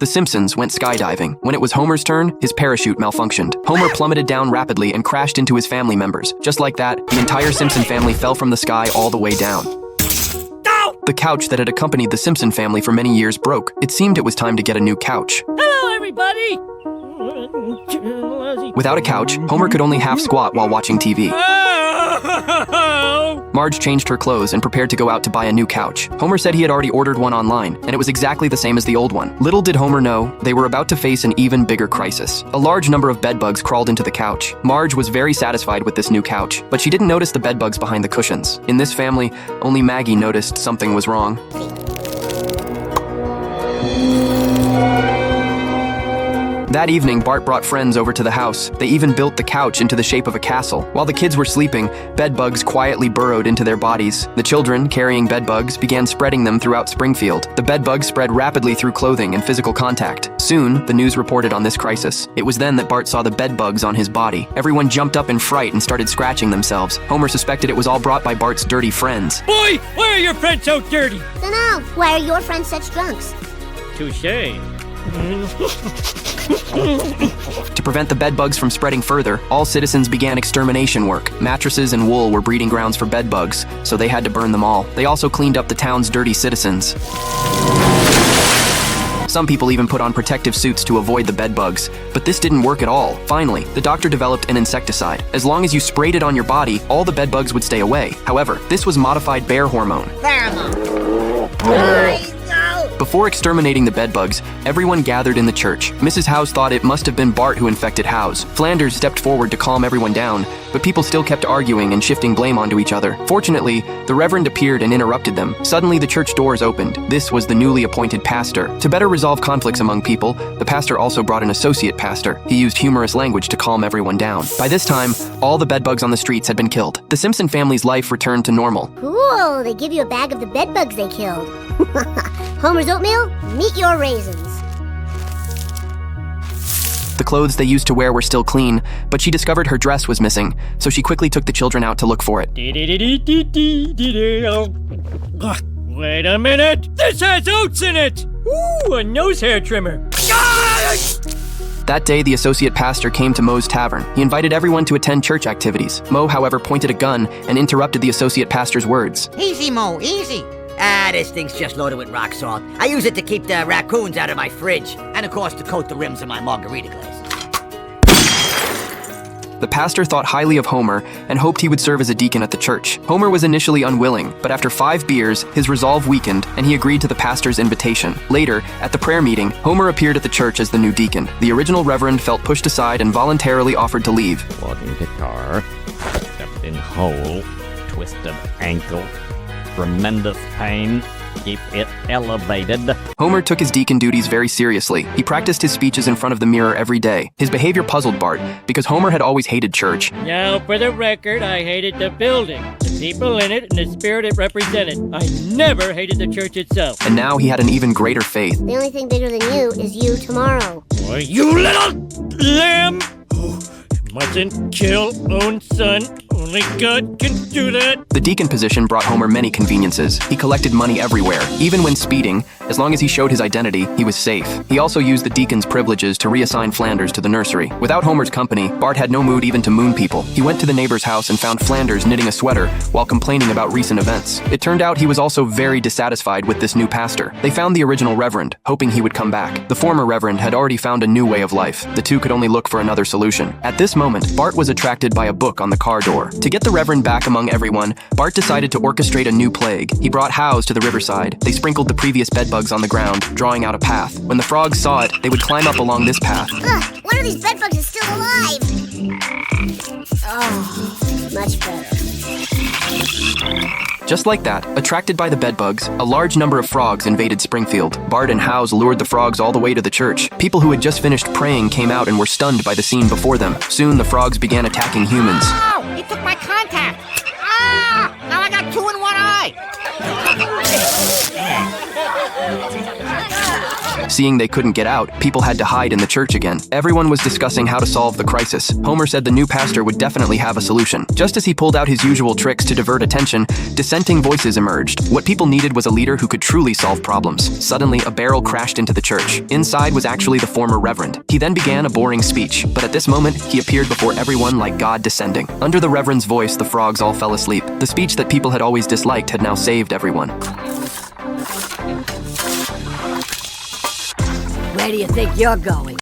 The Simpsons went skydiving. When it was Homer's turn, his parachute malfunctioned. Homer plummeted down rapidly and crashed into his family members. Just like that, the entire Simpson family fell from the sky all the way down. The couch that had accompanied the Simpson family for many years broke. It seemed it was time to get a new couch. Hello, everybody! Without a couch, Homer could only half squat while watching TV. Marge changed her clothes and prepared to go out to buy a new couch. Homer said he had already ordered one online, and it was exactly the same as the old one. Little did Homer know, they were about to face an even bigger crisis. A large number of bedbugs crawled into the couch. Marge was very satisfied with this new couch, but she didn't notice the bedbugs behind the cushions. In this family, only Maggie noticed something was wrong. That evening, Bart brought friends over to the house. They even built the couch into the shape of a castle. While the kids were sleeping, bedbugs quietly burrowed into their bodies. The children, carrying bedbugs, began spreading them throughout Springfield. The bedbugs spread rapidly through clothing and physical contact. Soon, the news reported on this crisis. It was then that Bart saw the bedbugs on his body. Everyone jumped up in fright and started scratching themselves. Homer suspected it was all brought by Bart's dirty friends. Boy, why are your friends so dirty? Dunno. Why are your friends such drunks? Touché. To prevent the bedbugs from spreading further, all citizens began extermination work. Mattresses and wool were breeding grounds for bedbugs, so they had to burn them all. They also cleaned up the town's dirty citizens. Some people even put on protective suits to avoid the bedbugs, but this didn't work at all. Finally, the doctor developed an insecticide. As long as you sprayed it on your body, all the bedbugs would stay away. However, this was modified bear hormone. Before exterminating the bedbugs, everyone gathered in the church. Mrs. House thought it must have been Bart who infected House. Flanders stepped forward to calm everyone down, but people still kept arguing and shifting blame onto each other. Fortunately, the Reverend appeared and interrupted them. Suddenly, the church doors opened. This was the newly appointed pastor. To better resolve conflicts among people, the pastor also brought an associate pastor. He used humorous language to calm everyone down. By this time, all the bedbugs on the streets had been killed. The Simpson family's life returned to normal. Cool, they give you a bag of the bedbugs they killed. Homer's oatmeal, meet your raisins. The clothes they used to wear were still clean, but she discovered her dress was missing, so she quickly took the children out to look for it. Wait a minute! This has oats in it! Ooh, a nose hair trimmer. That day, the associate pastor came to Moe's tavern. He invited everyone to attend church activities. Moe, however, pointed a gun and interrupted the associate pastor's words. Easy, Mo, easy. This thing's just loaded with rock salt. I use it to keep the raccoons out of my fridge. And of course, to coat the rims of my margarita glass. The pastor thought highly of Homer and hoped he would serve as a deacon at the church. Homer was initially unwilling, but after 5 beers, his resolve weakened and he agreed to the pastor's invitation. Later, at the prayer meeting, Homer appeared at the church as the new deacon. The original reverend felt pushed aside and voluntarily offered to leave. Walking to car, stepped in hole, twisted ankle, tremendous pain, keep it elevated. Homer took his deacon duties very seriously. He practiced his speeches in front of the mirror every day. His behavior puzzled Bart, because Homer had always hated church. Now, for the record, I hated the building, the people in it, and the spirit it represented. I never hated the church itself. And now he had an even greater faith. The only thing bigger than you is you tomorrow. Boy, you little lamb! Mustn't kill own son. Only God can do that. The deacon position brought Homer many conveniences. He collected money everywhere. Even when speeding, as long as he showed his identity, he was safe. He also used the deacon's privileges to reassign Flanders to the nursery. Without Homer's company, Bart had no mood even to moon people. He went to the neighbor's house and found Flanders knitting a sweater while complaining about recent events. It turned out he was also very dissatisfied with this new pastor. They found the original reverend, hoping he would come back. The former reverend had already found a new way of life. The two could only look for another solution. At this moment, Bart was attracted by a book on the car door. To get the reverend back among everyone, Bart decided to orchestrate a new plague. He brought House to the riverside. They sprinkled the previous bedbugs on the ground, drawing out a path. When the frogs saw it, they would climb up along this path. Ugh, one of these bedbugs is still alive. Oh, much better. Just like that, attracted by the bedbugs, a large number of frogs invaded Springfield. Bart and Howes lured the frogs all the way to the church. People who had just finished praying came out and were stunned by the scene before them. Soon, the frogs began attacking humans. Oh, he took my contact. Ah, now I got 2 in 1 eye. Seeing they couldn't get out, people had to hide in the church again. Everyone was discussing how to solve the crisis. Homer said the new pastor would definitely have a solution. Just as he pulled out his usual tricks to divert attention, dissenting voices emerged. What people needed was a leader who could truly solve problems. Suddenly, a barrel crashed into the church. Inside was actually the former reverend. He then began a boring speech, but at this moment, he appeared before everyone like God descending. Under the reverend's voice, the frogs all fell asleep. The speech that people had always disliked had now saved everyone. Where do you think you're going?